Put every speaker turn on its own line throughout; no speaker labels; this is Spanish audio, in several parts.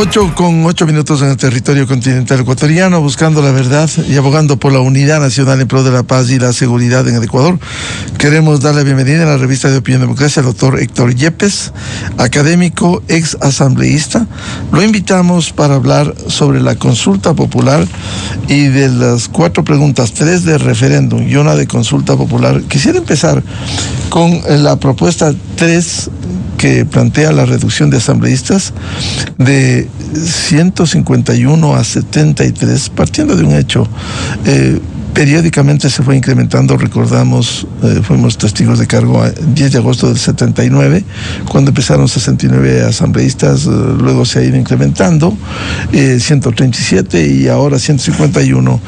8:08 en el territorio continental ecuatoriano, buscando la verdad y abogando por la unidad nacional en pro de la paz y la seguridad en el Ecuador. Queremos darle la bienvenida a la revista de Opinión Democracia al doctor Héctor Yepes, académico, ex asambleísta. Lo invitamos para hablar sobre la consulta popular y de las 4 preguntas, 3 de referéndum y 1 de consulta popular. Quisiera empezar con la propuesta 3, que plantea la reducción de asambleístas de 151 a 73, partiendo de un hecho. Periódicamente se fue incrementando, recordamos, fuimos testigos de cargo a 10 de agosto del 79, cuando empezaron 69 asambleístas, luego se ha ido incrementando, 137 y ahora 151.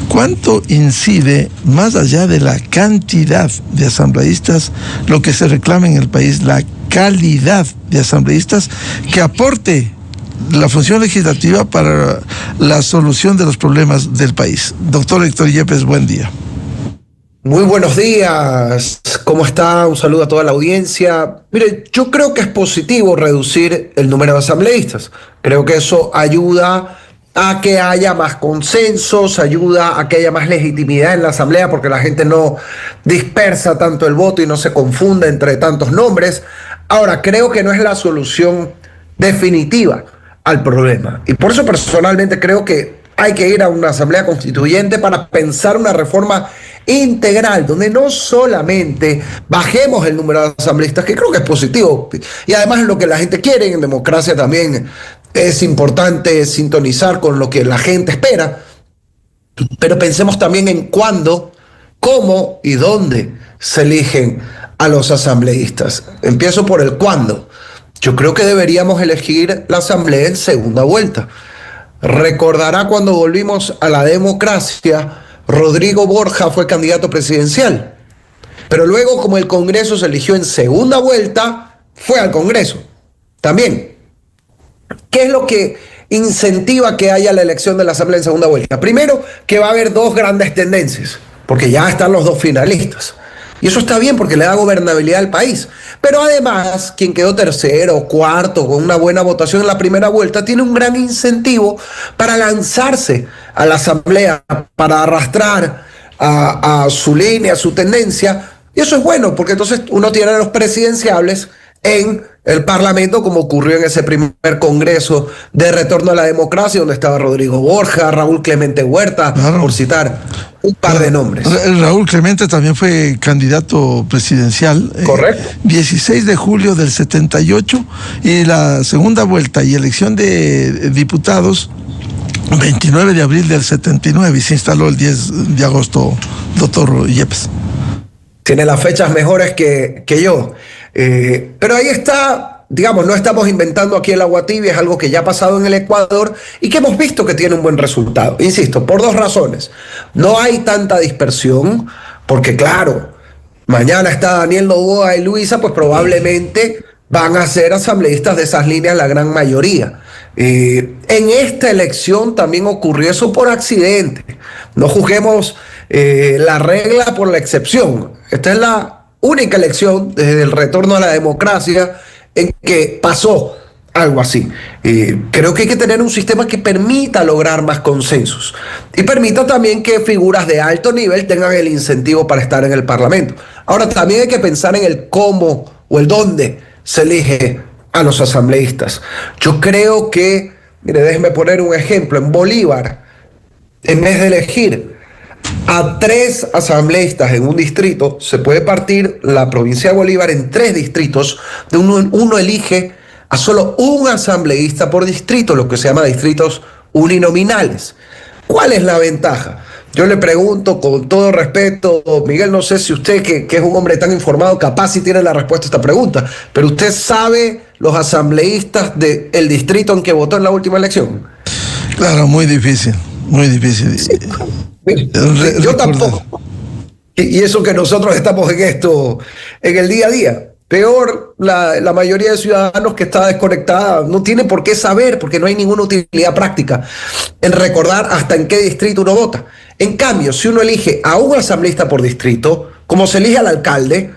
¿Cuánto incide, más allá de la cantidad de asambleístas, lo que se reclama en el país, la calidad de asambleístas que aporte la función legislativa para la solución de los problemas del país? Doctor Héctor Yepes, buen día.
Muy buenos días, ¿cómo está? Un saludo a toda la audiencia. Mire, yo creo que es positivo reducir el número de asambleístas. Creo que eso ayuda a que haya más consensos, ayuda a que haya más legitimidad en la asamblea, porque la gente no dispersa tanto el voto y no se confunde entre tantos nombres. Ahora, creo que no es la solución definitiva al problema. Y por eso personalmente creo que hay que ir a una asamblea constituyente para pensar una reforma integral, donde no solamente bajemos el número de asambleístas, que creo que es positivo, y además es lo que la gente quiere. En democracia también es importante sintonizar con lo que la gente espera, pero pensemos también en cuándo, cómo y dónde se eligen a los asambleístas. Empiezo por el cuándo. Yo creo que deberíamos elegir la asamblea en segunda vuelta. Recordará cuando volvimos a la democracia, Rodrigo Borja fue candidato presidencial, pero luego, como el Congreso se eligió en segunda vuelta, fue al Congreso también. ¿Qué es lo que incentiva que haya la elección de la asamblea en segunda vuelta? Primero, que va a haber 2 grandes tendencias, porque ya están los 2 finalistas. Y eso está bien porque le da gobernabilidad al país. Pero además, quien quedó tercero o cuarto con una buena votación en la primera vuelta tiene un gran incentivo para lanzarse a la asamblea, para arrastrar a su línea, a su tendencia. Y eso es bueno, porque entonces uno tiene a los presidenciables en el Parlamento, como ocurrió en ese primer Congreso de Retorno a la Democracia, donde estaba Rodrigo Borja, Raúl Clemente Huerta, claro, por citar un par de nombres.
Raúl Clemente también fue candidato presidencial.
Correcto.
16 de julio del 78, y la segunda vuelta y elección de diputados 29 de abril del 79, y se instaló el 10 de agosto, doctor Yepes.
Tiene las fechas mejores que yo. Pero ahí está, digamos, no estamos inventando aquí el agua tibia, es algo que ya ha pasado en el Ecuador y que hemos visto que tiene un buen resultado. Insisto, por 2 razones. No hay tanta dispersión, porque claro, mañana está Daniel Noboa y Luisa, pues probablemente van a ser asambleístas de esas líneas la gran mayoría. En esta elección también ocurrió eso por accidente. No juzguemos la regla por la excepción. Esta es la única elección desde el retorno a la democracia en que pasó algo así. Creo que hay que tener un sistema que permita lograr más consensos y permita también que figuras de alto nivel tengan el incentivo para estar en el Parlamento. Ahora, también hay que pensar en el cómo o el dónde se elige a los asambleístas. Yo creo que, mire, déjeme poner un ejemplo. En Bolívar, en vez de elegir a 3 asambleístas en un distrito, se puede partir la provincia de Bolívar en 3 distritos. Uno elige a solo un asambleísta por distrito, lo que se llama distritos uninominales. ¿Cuál es la ventaja? Yo le pregunto con todo respeto, Miguel, no sé si usted, que es un hombre tan informado, capaz si tiene la respuesta a esta pregunta, pero ¿usted sabe los asambleístas del distrito en que votó en la última elección?
Claro, muy difícil, muy difícil.
Sí. Yo tampoco. Y eso que nosotros estamos en esto, en el día a día. Peor, la mayoría de ciudadanos que está desconectada no tiene por qué saber, porque no hay ninguna utilidad práctica en recordar hasta en qué distrito uno vota. En cambio, si uno elige a un asambleísta por distrito, como se elige al alcalde,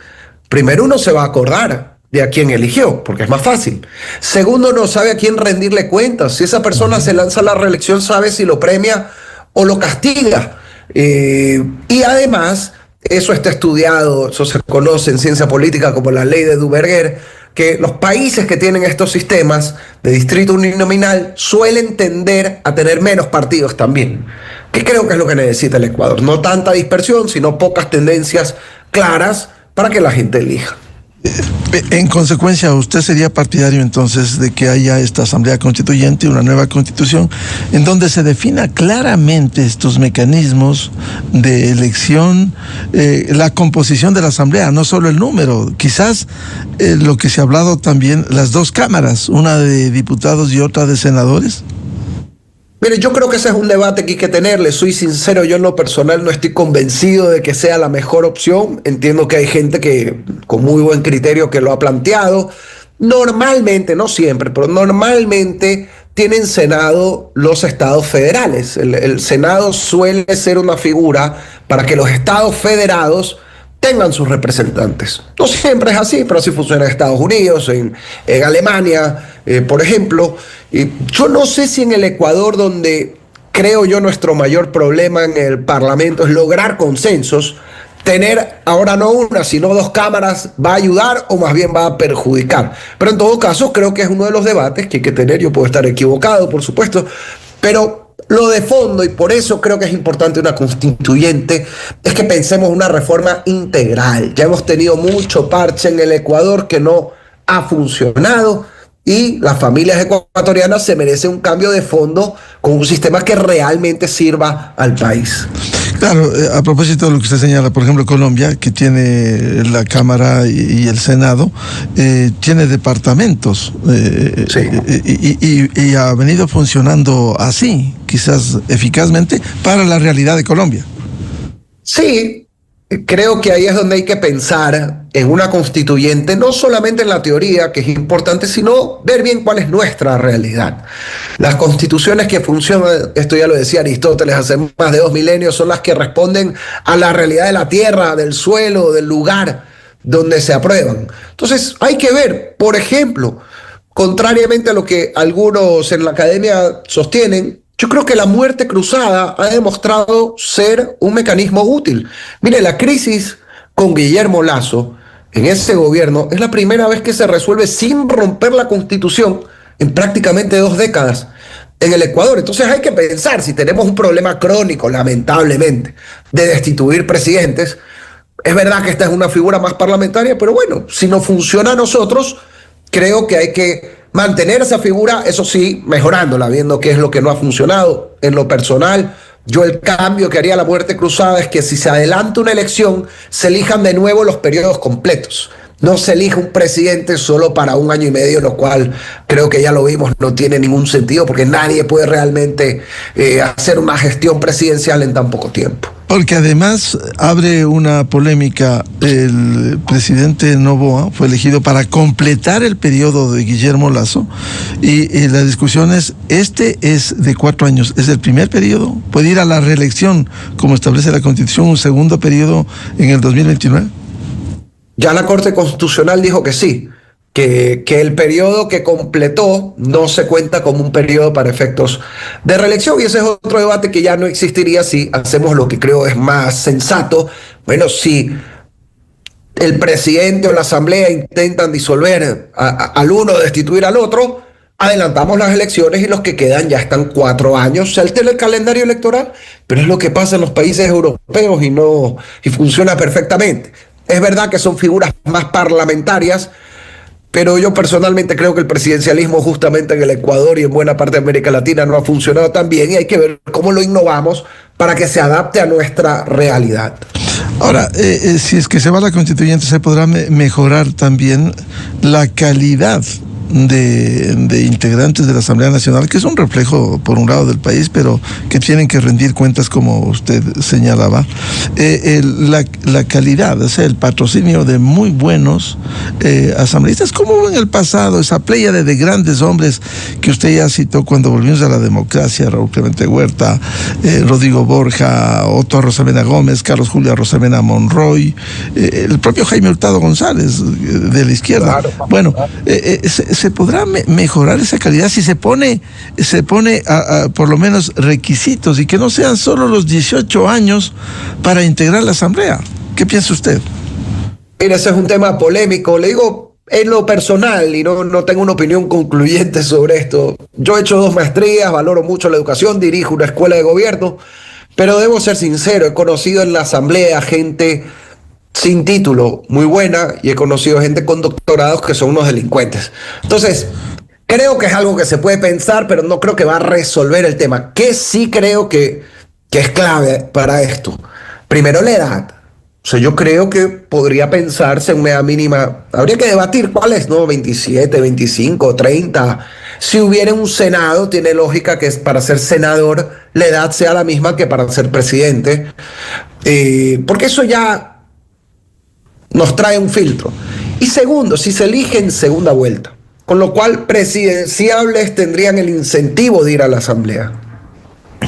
primero uno se va a acordar de a quién eligió, porque es más fácil. Segundo, no sabe a quién rendirle cuentas. Si esa persona se lanza a la reelección, sabe si lo premia o lo castiga. Y además, eso está estudiado, eso se conoce en ciencia política como la ley de Duverger, que los países que tienen estos sistemas de distrito uninominal suelen tender a tener menos partidos también, que creo que es lo que necesita el Ecuador. No tanta dispersión, sino pocas tendencias claras para que la gente elija.
En consecuencia, ¿usted sería partidario entonces de que haya esta Asamblea Constituyente, una nueva constitución, en donde se defina claramente estos mecanismos de elección, la composición de la Asamblea, no solo el número, quizás lo que se ha hablado también, las dos cámaras, una de diputados y otra de senadores?
Mire, yo creo que ese es un debate que hay que tenerle. Soy sincero, yo en lo personal no estoy convencido de que sea la mejor opción. Entiendo que hay gente que con muy buen criterio que lo ha planteado. Normalmente, no siempre, pero normalmente tienen Senado los estados federales. El Senado suele ser una figura para que los estados federados tengan sus representantes. No siempre es así, pero así funciona en Estados Unidos, en Alemania, por ejemplo. Yo no sé si en el Ecuador, donde creo yo nuestro mayor problema en el Parlamento es lograr consensos, tener ahora no una, sino dos cámaras va a ayudar o más bien va a perjudicar. Pero en todo caso, creo que es uno de los debates que hay que tener. Yo puedo estar equivocado, por supuesto, pero lo de fondo, y por eso creo que es importante una constituyente, es que pensemos una reforma integral. Ya hemos tenido mucho parche en el Ecuador que no ha funcionado y las familias ecuatorianas se merecen un cambio de fondo con un sistema que realmente sirva al país.
Claro, a propósito de lo que usted señala, por ejemplo, Colombia, que tiene la Cámara y el Senado, tiene departamentos
Sí.
y ha venido funcionando así, quizás eficazmente, para la realidad de Colombia.
Sí, creo que ahí es donde hay que pensar en una constituyente, no solamente en la teoría, que es importante, sino ver bien cuál es nuestra realidad. Las constituciones que funcionan, esto ya lo decía Aristóteles hace más de 2 milenios, son las que responden a la realidad de la tierra, del suelo, del lugar donde se aprueban. Entonces hay que ver, por ejemplo, contrariamente a lo que algunos en la academia sostienen, yo creo que la muerte cruzada ha demostrado ser un mecanismo útil. Mire, la crisis con Guillermo Lasso en ese gobierno es la primera vez que se resuelve sin romper la Constitución en prácticamente 2 décadas en el Ecuador. Entonces hay que pensar, si tenemos un problema crónico, lamentablemente, de destituir presidentes, es verdad que esta es una figura más parlamentaria, pero bueno, si no funciona a nosotros, creo que hay que mantener esa figura, eso sí, mejorándola, viendo qué es lo que no ha funcionado. En lo personal, yo el cambio que haría la muerte cruzada es que si se adelanta una elección, se elijan de nuevo los periodos completos. No se elija un presidente solo para 1 año y medio, lo cual creo que ya lo vimos, no tiene ningún sentido, porque nadie puede realmente hacer una gestión presidencial en tan poco tiempo.
Porque además abre una polémica. El presidente Noboa fue elegido para completar el periodo de Guillermo Lasso y la discusión es, este es de 4 años, ¿es el primer periodo? ¿Puede ir a la reelección como establece la Constitución un segundo periodo en el 2029?
Ya la Corte Constitucional dijo que sí, que el periodo que completó no se cuenta como un periodo para efectos de reelección, y ese es otro debate que ya no existiría si hacemos lo que creo es más sensato. Bueno, si el presidente o la asamblea intentan disolver al uno, destituir al otro, adelantamos las elecciones y los que quedan ya están 4 años, se altera el calendario electoral, pero es lo que pasa en los países europeos y funciona perfectamente. Es verdad que son figuras más parlamentarias, pero yo personalmente creo que el presidencialismo justamente en el Ecuador y en buena parte de América Latina no ha funcionado tan bien, y hay que ver cómo lo innovamos para que se adapte a nuestra realidad.
Ahora, si es que se va a la constituyente, se podrá mejorar también la calidad de integrantes de la Asamblea Nacional, que es un reflejo, por un lado, del país, pero que tienen que rendir cuentas, como usted señalaba. la calidad, o sea, el patrocinio de muy buenos asambleístas, como hubo en el pasado, esa pléyade de grandes hombres que usted ya citó cuando volvimos a la democracia: Raúl Clemente Huerta, Rodrigo Borja, Otto Rosamena Gómez, Carlos Julio Rosamena Monroy, el propio Jaime Hurtado González, de la izquierda. Claro. Bueno, se podrá mejorar esa calidad si se pone por lo menos requisitos, y que no sean solo los 18 años para integrar la asamblea. ¿Qué piensa usted?
Mira, ese es un tema polémico. Le digo en lo personal, y no tengo una opinión concluyente sobre esto. Yo he hecho 2 maestrías, valoro mucho la educación, dirijo una escuela de gobierno, pero debo ser sincero, he conocido en la asamblea gente sin título muy buena, y he conocido gente con doctorados que son unos delincuentes. Entonces, creo que es algo que se puede pensar, pero no creo que va a resolver el tema. Que sí creo que es clave para esto. Primero, la edad. O sea, yo creo que podría pensarse en una edad mínima. Habría que debatir cuál es, ¿no? 27, 25, 30. Si hubiera un Senado, tiene lógica que para ser senador la edad sea la misma que para ser presidente. Porque eso ya nos trae un filtro. Y segundo, si se elige en segunda vuelta, con lo cual presidenciables tendrían el incentivo de ir a la asamblea,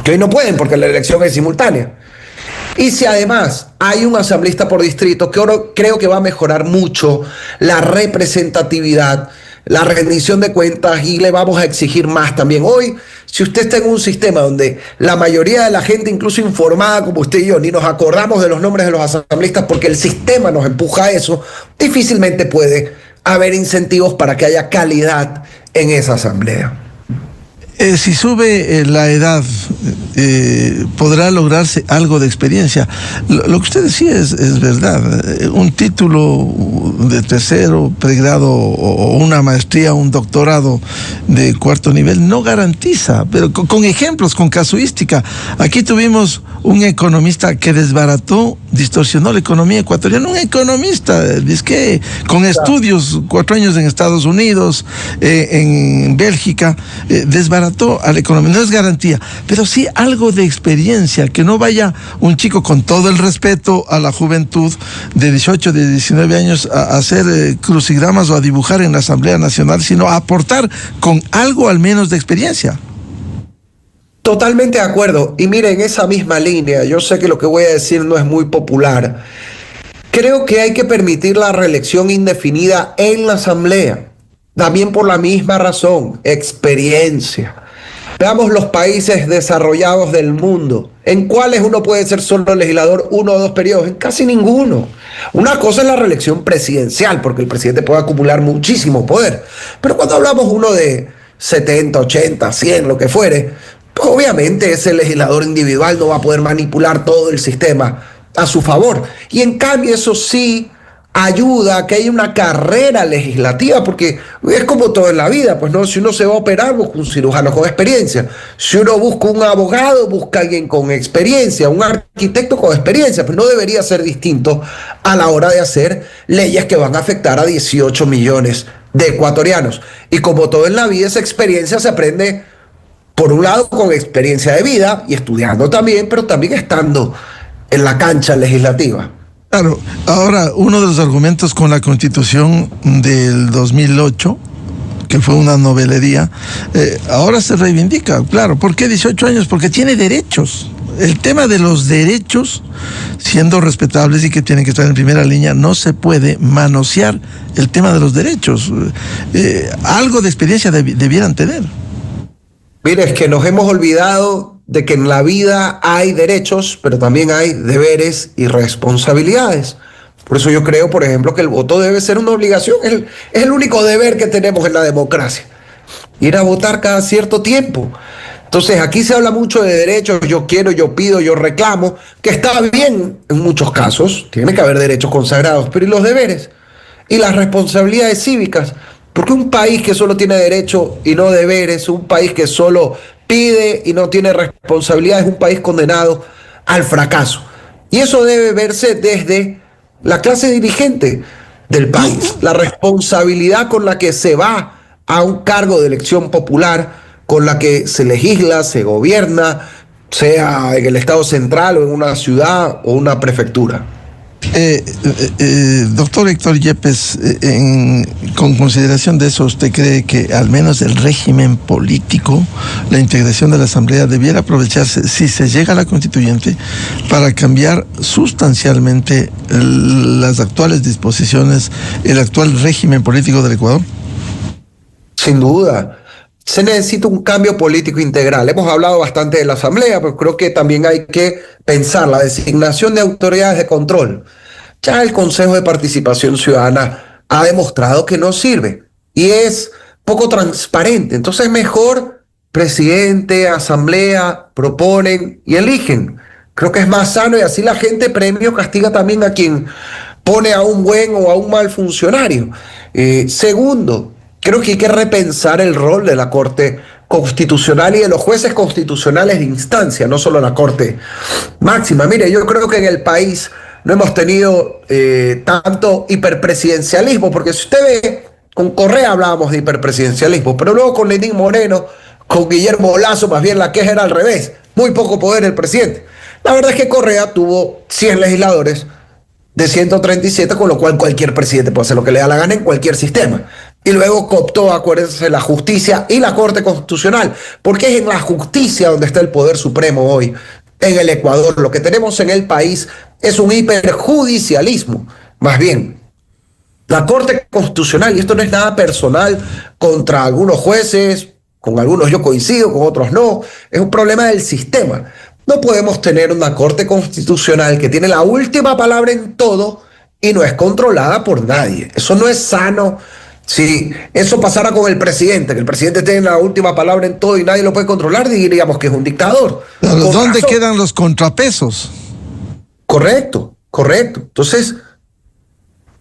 que hoy no pueden porque la elección es simultánea. Y si además hay un asambleísta por distrito, que creo que va a mejorar mucho la representatividad, la rendición de cuentas, y le vamos a exigir más también. Hoy, si usted está en un sistema donde la mayoría de la gente, incluso informada como usted y yo, ni nos acordamos de los nombres de los asambleístas porque el sistema nos empuja a eso, difícilmente puede haber incentivos para que haya calidad en esa asamblea.
Si sube la edad, podrá lograrse algo de experiencia. Lo que usted decía es verdad. Un título de tercero, pregrado, o una maestría, un doctorado de 4º nivel no garantiza, pero con ejemplos, con casuística. Aquí tuvimos un economista que desbarató, distorsionó la economía ecuatoriana, un economista, que con estudios, 4 años en Estados Unidos, en Bélgica, desbarató a la economía. No es garantía, pero sí algo de experiencia, que no vaya un chico, con todo el respeto a la juventud de 18, de 19 años, a hacer crucigramas o a dibujar en la Asamblea Nacional, sino a aportar con algo al menos de experiencia.
Totalmente de acuerdo. Y mire, en esa misma línea, yo sé que lo que voy a decir no es muy popular. Creo que hay que permitir la reelección indefinida en la asamblea. También por la misma razón, experiencia. Veamos los países desarrollados del mundo. ¿En cuáles uno puede ser solo legislador 1 o 2 periodos? En casi ninguno. Una cosa es la reelección presidencial, porque el presidente puede acumular muchísimo poder. Pero cuando hablamos uno de 70, 80, 100, lo que fuere, pues obviamente ese legislador individual no va a poder manipular todo el sistema a su favor. Y en cambio eso sí ayuda a que haya una carrera legislativa, porque es como todo en la vida, pues no, si uno se va a operar, busca un cirujano con experiencia. Si uno busca un abogado, busca alguien con experiencia, un arquitecto con experiencia. Pues no debería ser distinto a la hora de hacer leyes que van a afectar a 18 millones de ecuatorianos. Y como todo en la vida, esa experiencia se aprende, por un lado, con experiencia de vida y estudiando también, pero también estando en la cancha legislativa.
Claro, ahora uno de los argumentos con la Constitución del 2008, que fue una novelería, ahora se reivindica. Claro, ¿por qué 18 años? Porque tiene derechos. El tema de los derechos, siendo respetables y que tienen que estar en primera línea, no se puede manosear el tema de los derechos. Algo de experiencia debieran tener.
Mire, es que nos hemos olvidado de que en la vida hay derechos, pero también hay deberes y responsabilidades. Por eso yo creo, por ejemplo, que el voto debe ser una obligación. Es el único deber que tenemos en la democracia. Ir a votar cada cierto tiempo. Entonces, aquí se habla mucho de derechos, yo quiero, yo pido, yo reclamo, que está bien en muchos casos, tiene que haber derechos consagrados, pero ¿y los deberes? Y las responsabilidades cívicas. Porque un país que solo tiene derechos y no deberes, un país que solo pide y no tiene responsabilidad, es un país condenado al fracaso. Y eso debe verse desde la clase dirigente del país, la responsabilidad con la que se va a un cargo de elección popular, con la que se legisla, se gobierna, sea en el estado central o en una ciudad o una prefectura.
Doctor Héctor Yepes, con consideración de eso, ¿usted cree que al menos el régimen político, la integración de la Asamblea debiera aprovecharse, si se llega a la constituyente, para cambiar sustancialmente las actuales disposiciones, el actual régimen político del Ecuador?
Sin duda. Se necesita un cambio político integral. Hemos hablado bastante de la Asamblea, pero creo que también hay que pensar la designación de autoridades de control. Ya el Consejo de Participación Ciudadana ha demostrado que no sirve y es poco transparente. Entonces, mejor presidente, asamblea, proponen y eligen. Creo que es más sano y así la gente premia o castiga también a quien pone a un buen o a un mal funcionario. Segundo, creo que hay que repensar el rol de la Corte Constitucional y de los jueces constitucionales de instancia, no solo la Corte Máxima. Mire, yo creo que en el país no hemos tenido tanto hiperpresidencialismo, porque si usted ve, con Correa hablábamos de hiperpresidencialismo, pero luego con Lenín Moreno, con Guillermo Lasso, más bien la queja era al revés, muy poco poder el presidente. La verdad es que Correa tuvo 100 legisladores de 137, con lo cual cualquier presidente puede hacer lo que le da la gana en cualquier sistema. Y luego cooptó, acuérdense, la justicia y la Corte Constitucional, porque es en la justicia donde está el poder supremo hoy en el Ecuador. Lo que tenemos en el país es un hiperjudicialismo. Más bien, la Corte Constitucional, y esto no es nada personal contra algunos jueces, con algunos yo coincido, con otros no, es un problema del sistema. No podemos tener una Corte Constitucional que tiene la última palabra en todo y no es controlada por nadie. Eso no es sano. Si eso pasara con el presidente, que el presidente tiene la última palabra en todo y nadie lo puede controlar, diríamos que es un dictador.
Pero ¿dónde quedan los contrapesos?
Correcto, correcto. Entonces,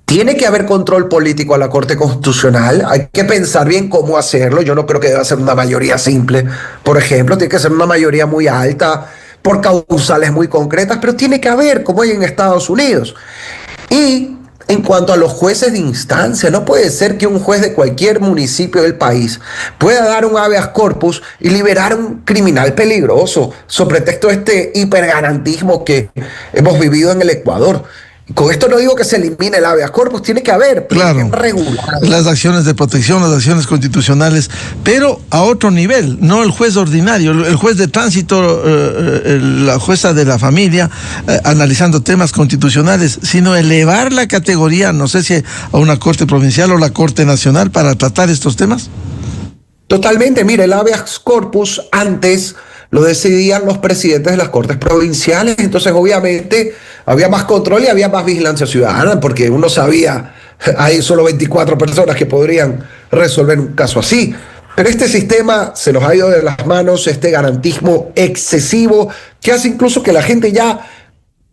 tiene que haber control político a la Corte Constitucional. Hay que pensar bien cómo hacerlo. Yo no creo que deba ser una mayoría simple. Por ejemplo, tiene que ser una mayoría muy alta, por causales muy concretas, pero tiene que haber, como hay en Estados Unidos. Y en cuanto a los jueces de instancia, no puede ser que un juez de cualquier municipio del país pueda dar un habeas corpus y liberar a un criminal peligroso, sobre pretexto de este hipergarantismo que hemos vivido en el Ecuador. Con esto no digo que se elimine el habeas corpus, tiene que haber,
claro, las acciones de protección, las acciones constitucionales, pero a otro nivel, no el juez ordinario, el juez de tránsito, la jueza de la familia, analizando temas constitucionales, sino elevar la categoría, no sé si a una corte provincial o la corte nacional para tratar estos temas.
Totalmente, mire, el habeas corpus antes lo decidían los presidentes de las cortes provinciales, entonces obviamente había más control y había más vigilancia ciudadana, porque uno sabía, hay solo 24 personas que podrían resolver un caso así. Pero este sistema se nos ha ido de las manos, este garantismo excesivo, que hace incluso que la gente ya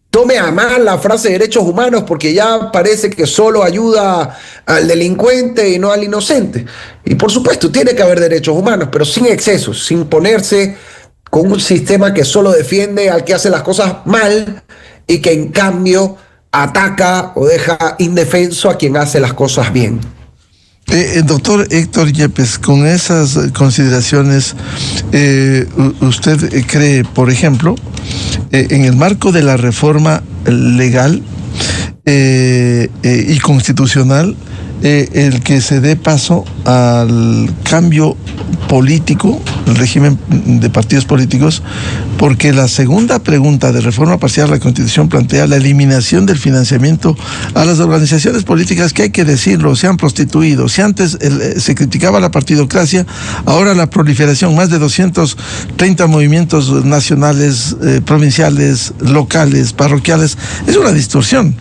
tome a mal la frase de derechos humanos, porque ya parece que solo ayuda al delincuente y no al inocente. Y por supuesto, tiene que haber derechos humanos, pero sin excesos, sin ponerse con un sistema que solo defiende al que hace las cosas mal y que en cambio ataca o deja indefenso a quien hace las cosas bien.
Doctor Héctor Yepes, con esas consideraciones, ¿usted cree, por ejemplo, en el marco de la reforma legal y constitucional, el que se dé paso al cambio político, el régimen de partidos políticos, porque la segunda pregunta de reforma parcial a la Constitución plantea la eliminación del financiamiento a las organizaciones políticas que, hay que decirlo, se han prostituido. Si antes se criticaba la partidocracia, ahora la proliferación, más de 230 movimientos nacionales, provinciales, locales, parroquiales, es una distorsión.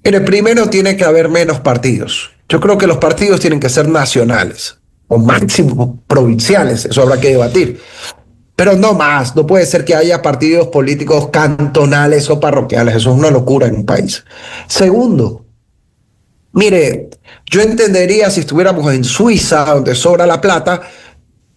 Mire, primero tiene que haber menos partidos. Yo creo que los partidos tienen que ser nacionales o máximo provinciales, eso habrá que debatir. Pero no más, no puede ser que haya partidos políticos cantonales o parroquiales, eso es una locura en un país. Segundo, mire, yo entendería si estuviéramos en Suiza, donde sobra la plata,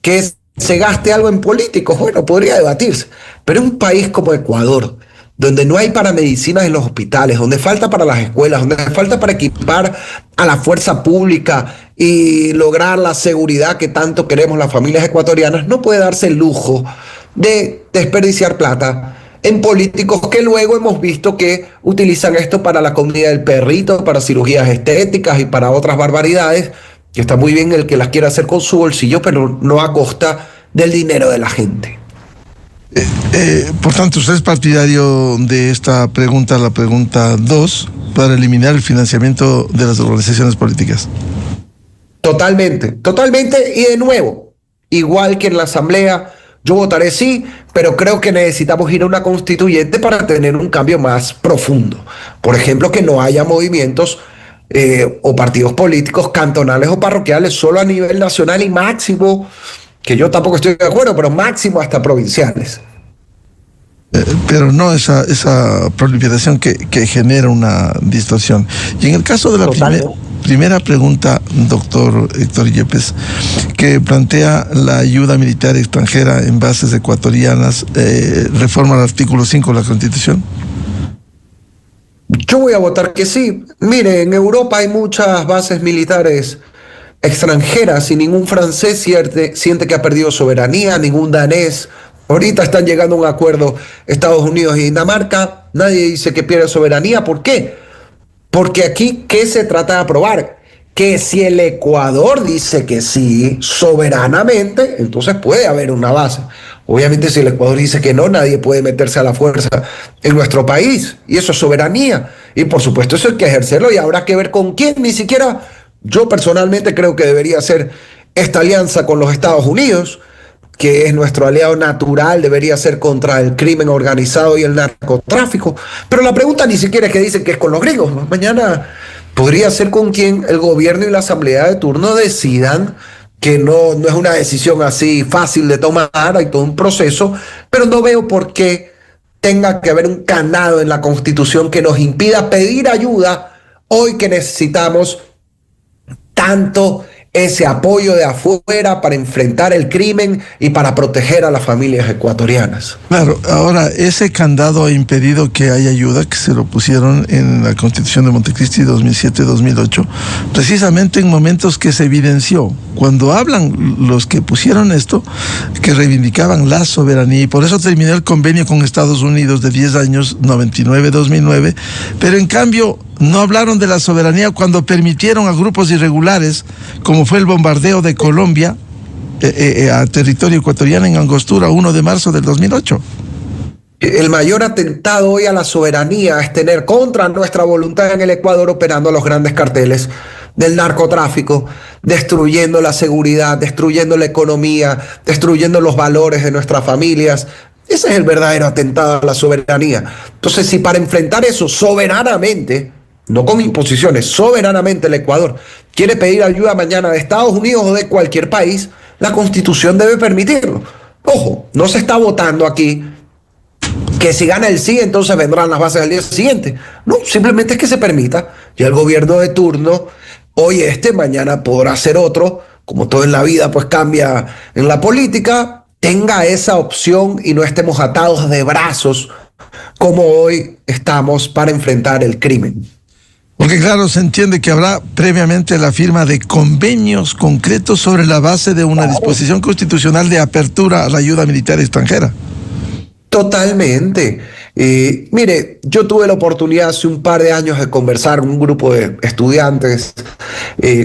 que se gaste algo en políticos, bueno, podría debatirse, pero en un país como Ecuador, donde no hay para medicinas en los hospitales, donde falta para las escuelas, donde falta para equipar a la fuerza pública y lograr la seguridad que tanto queremos las familias ecuatorianas, no puede darse el lujo de desperdiciar plata en políticos que luego hemos visto que utilizan esto para la comida del perrito, para cirugías estéticas y para otras barbaridades, que está muy bien el que las quiera hacer con su bolsillo, pero no a costa del dinero de la gente.
Por tanto, usted es partidario de esta pregunta, la pregunta 2, para eliminar el financiamiento de las organizaciones políticas.
Totalmente, totalmente, y de nuevo, igual que en la Asamblea, yo votaré sí, pero creo que necesitamos ir a una constituyente para tener un cambio más profundo. Por ejemplo, que no haya movimientos o partidos políticos cantonales o parroquiales solo a nivel nacional y máximo, que yo tampoco estoy de acuerdo, pero máximo hasta provinciales.
Pero no esa proliferación que genera una distorsión. Y en el caso de la primera pregunta, doctor Héctor Yepes, que plantea la ayuda militar extranjera en bases ecuatorianas, reforma el artículo 5 de la Constitución.
Yo voy a votar que sí. Mire, en Europa hay muchas bases militares extranjeras y ningún francés siente que ha perdido soberanía, ningún danés. Ahorita están llegando a un acuerdo Estados Unidos y Dinamarca. Nadie dice que pierde soberanía. ¿Por qué? Porque aquí, ¿qué se trata de aprobar? Que si el Ecuador dice que sí, soberanamente, entonces puede haber una base. Obviamente, si el Ecuador dice que no, nadie puede meterse a la fuerza en nuestro país. Y eso es soberanía. Y por supuesto, eso hay que ejercerlo y habrá que ver con quién. Ni siquiera yo personalmente creo que debería ser esta alianza con los Estados Unidos, que es nuestro aliado natural, debería ser contra el crimen organizado y el narcotráfico. Pero la pregunta ni siquiera es que dicen que es con los gringos. Mañana podría ser con quien el gobierno y la asamblea de turno decidan, que no es una decisión así fácil de tomar, hay todo un proceso, pero no veo por qué tenga que haber un candado en la Constitución que nos impida pedir ayuda hoy que necesitamos tanto ese apoyo de afuera para enfrentar el crimen y para proteger a las familias ecuatorianas.
Claro, ahora ese candado ha impedido que haya ayuda, que se lo pusieron en la Constitución de Montecristi 2007-2008, precisamente en momentos que se evidenció, cuando hablan los que pusieron esto, que reivindicaban la soberanía, y por eso terminó el convenio con Estados Unidos de 10 años, 99-2009, pero en cambio no hablaron de la soberanía cuando permitieron a grupos irregulares, como fue el bombardeo de Colombia a territorio ecuatoriano en Angostura, 1 de marzo del 2008.
El mayor atentado hoy a la soberanía es tener contra nuestra voluntad en el Ecuador operando los grandes carteles del narcotráfico, destruyendo la seguridad, destruyendo la economía, destruyendo los valores de nuestras familias. Ese es el verdadero atentado a la soberanía. Entonces, si para enfrentar eso soberanamente, no con imposiciones, soberanamente el Ecuador quiere pedir ayuda mañana de Estados Unidos o de cualquier país, la Constitución debe permitirlo. Ojo, no se está votando aquí que si gana el sí, entonces vendrán las bases al día siguiente. No, simplemente es que se permita. Y el gobierno de turno, hoy mañana podrá ser otro, como todo en la vida pues cambia en la política, tenga esa opción y no estemos atados de brazos como hoy estamos para enfrentar el crimen.
Porque claro, se entiende que habrá previamente la firma de convenios concretos sobre la base de una disposición constitucional de apertura a la ayuda militar extranjera.
Totalmente. Mire, yo tuve la oportunidad hace un par de años de conversar con un grupo de estudiantes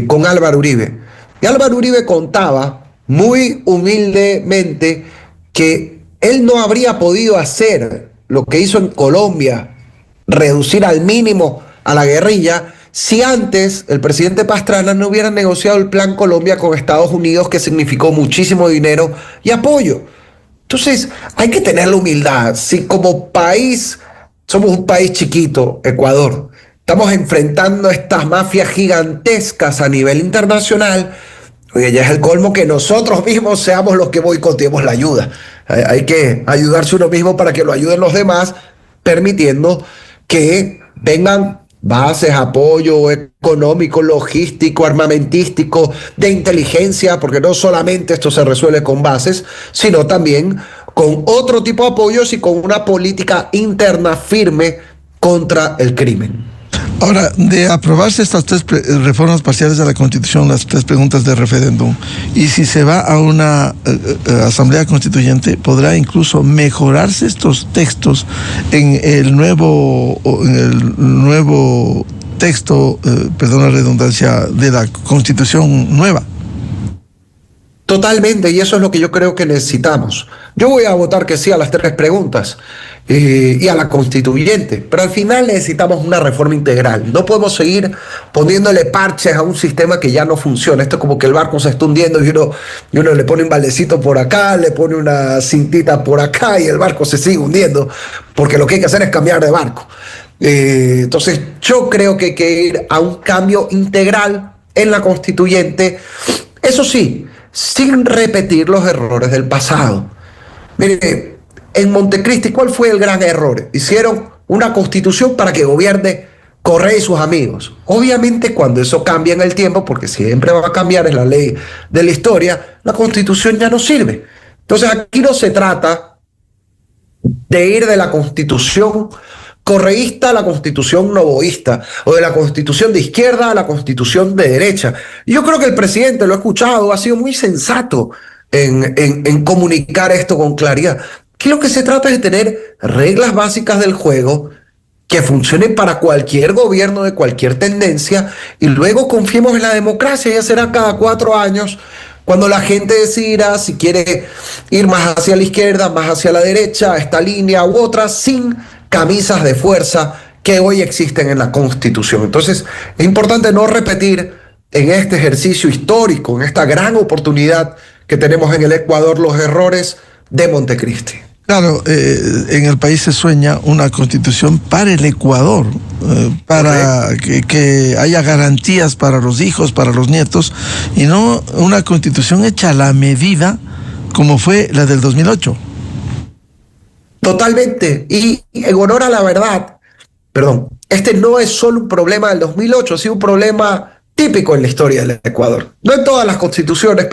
con Álvaro Uribe. Y Álvaro Uribe contaba muy humildemente que él no habría podido hacer lo que hizo en Colombia, reducir al mínimo a la guerrilla, si antes el presidente Pastrana no hubiera negociado el Plan Colombia con Estados Unidos, que significó muchísimo dinero y apoyo. Entonces, hay que tener la humildad. Si como país, somos un país chiquito, Ecuador, estamos enfrentando estas mafias gigantescas a nivel internacional, oye, ya es el colmo que nosotros mismos seamos los que boicoteemos la ayuda. Hay que ayudarse uno mismo para que lo ayuden los demás, permitiendo que vengan bases, apoyo económico, logístico, armamentístico, de inteligencia, porque no solamente esto se resuelve con bases, sino también con otro tipo de apoyos y con una política interna firme contra el crimen.
Ahora, de aprobarse estas reformas parciales de la Constitución, las 3 preguntas de referéndum, y si se va a una asamblea constituyente, ¿podrá incluso mejorarse estos textos en el nuevo texto, perdón la redundancia, de la Constitución nueva?
Totalmente, y eso es lo que yo creo que necesitamos. Yo voy a votar que sí a las 3 preguntas y a la constituyente, pero al final necesitamos una reforma integral. No podemos seguir poniéndole parches a un sistema que ya no funciona. Esto es como que el barco se está hundiendo y uno le pone un baldecito por acá, le pone una cintita por acá y el barco se sigue hundiendo, porque lo que hay que hacer es cambiar de barco. Entonces yo creo que hay que ir a un cambio integral en la constituyente, eso sí, sin repetir los errores del pasado. Mire, en Montecristi, ¿cuál fue el gran error? Hicieron una constitución para que gobierne Correa y sus amigos. Obviamente cuando eso cambia en el tiempo, porque siempre va a cambiar, es la ley de la historia, la constitución ya no sirve. Entonces aquí no se trata de ir de la constitución correísta a la constitución novoísta, o de la constitución de izquierda a la constitución de derecha. Y yo creo que el presidente, lo he escuchado, ha sido muy sensato en comunicar esto con claridad. Aquí lo que se trata es de tener reglas básicas del juego que funcionen para cualquier gobierno de cualquier tendencia, y luego confiemos en la democracia. Ya será cada 4 años cuando la gente decidirá si quiere ir más hacia la izquierda, más hacia la derecha, esta línea u otra, sin camisas de fuerza que hoy existen en la Constitución. Entonces, es importante no repetir en este ejercicio histórico, en esta gran oportunidad que tenemos en el Ecuador, los errores de Montecristi.
Claro, en el país se sueña una constitución para el Ecuador, para que haya garantías para los hijos, para los nietos, y no una constitución hecha a la medida como fue la del 2008.
Totalmente, y en honor a la verdad, este no es solo un problema del 2008, ha sido un problema típico en la historia del Ecuador. No en todas las constituciones,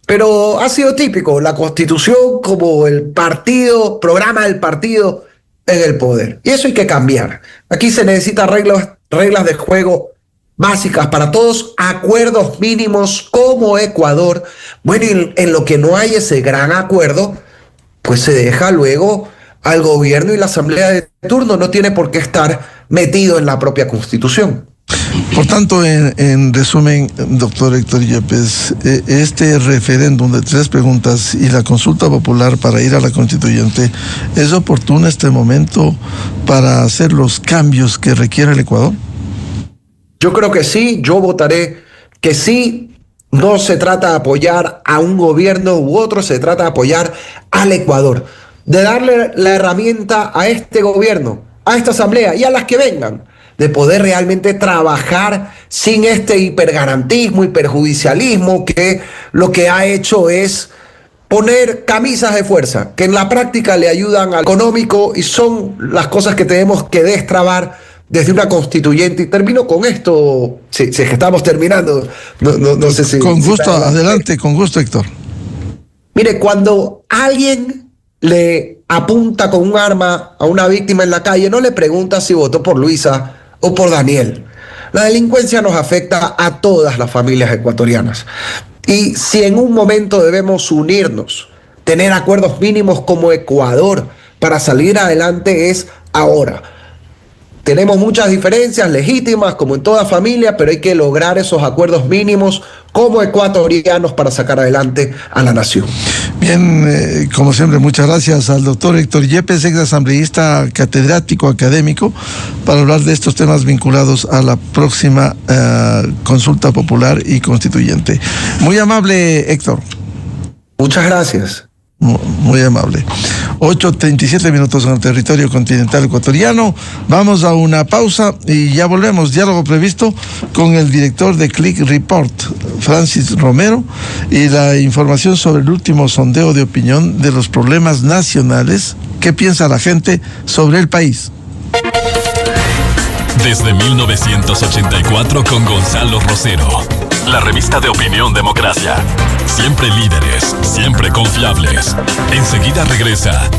pero ha sido típico, la constitución como el partido, programa del partido en el poder. Y eso hay que cambiar. Aquí se necesitan reglas de juego básicas para todos, acuerdos mínimos como Ecuador. Bueno, y en lo que no hay ese gran acuerdo, pues se deja luego al gobierno, y la asamblea de turno no tiene por qué estar metido en la propia constitución.
Por tanto, en resumen, doctor Héctor Yepes, este referéndum de 3 preguntas y la consulta popular para ir a la constituyente, ¿es oportuno este momento para hacer los cambios que requiere el Ecuador?
Yo creo que sí, yo votaré que sí. No se trata de apoyar a un gobierno u otro, se trata de apoyar al Ecuador, de darle la herramienta a este gobierno, a esta asamblea y a las que vengan, de poder realmente trabajar sin este hipergarantismo, hiperjudicialismo, que lo que ha hecho es poner camisas de fuerza, que en la práctica le ayudan al económico, y son las cosas que tenemos que destrabar desde una constituyente. Y termino con esto, si es que estamos terminando, no sé si...
Con gusto, adelante, con gusto, Héctor.
Mire, cuando alguien le apunta con un arma a una víctima en la calle, no le pregunta si votó por Luisa o por Daniel. La delincuencia nos afecta a todas las familias ecuatorianas. Y si en un momento debemos unirnos, tener acuerdos mínimos como Ecuador para salir adelante, es ahora. Tenemos muchas diferencias legítimas, como en toda familia, pero hay que lograr esos acuerdos mínimos como ecuatorianos para sacar adelante a la nación.
Bien, como siempre, muchas gracias al doctor Héctor Yepes, ex asambleísta catedrático académico, para hablar de estos temas vinculados a la próxima consulta popular y constituyente. Muy amable, Héctor.
Muchas gracias.
Muy amable. 8:37 minutos en el territorio continental ecuatoriano. Vamos a una pausa y ya volvemos. Diálogo previsto con el director de Click Report, Francis Romero, y la información sobre el último sondeo de opinión de los problemas nacionales. ¿Qué piensa la gente sobre el país?
Desde 1984 con Gonzalo Rosero. La revista de Opinión Democracia. Siempre líderes, siempre confiables. Enseguida regresa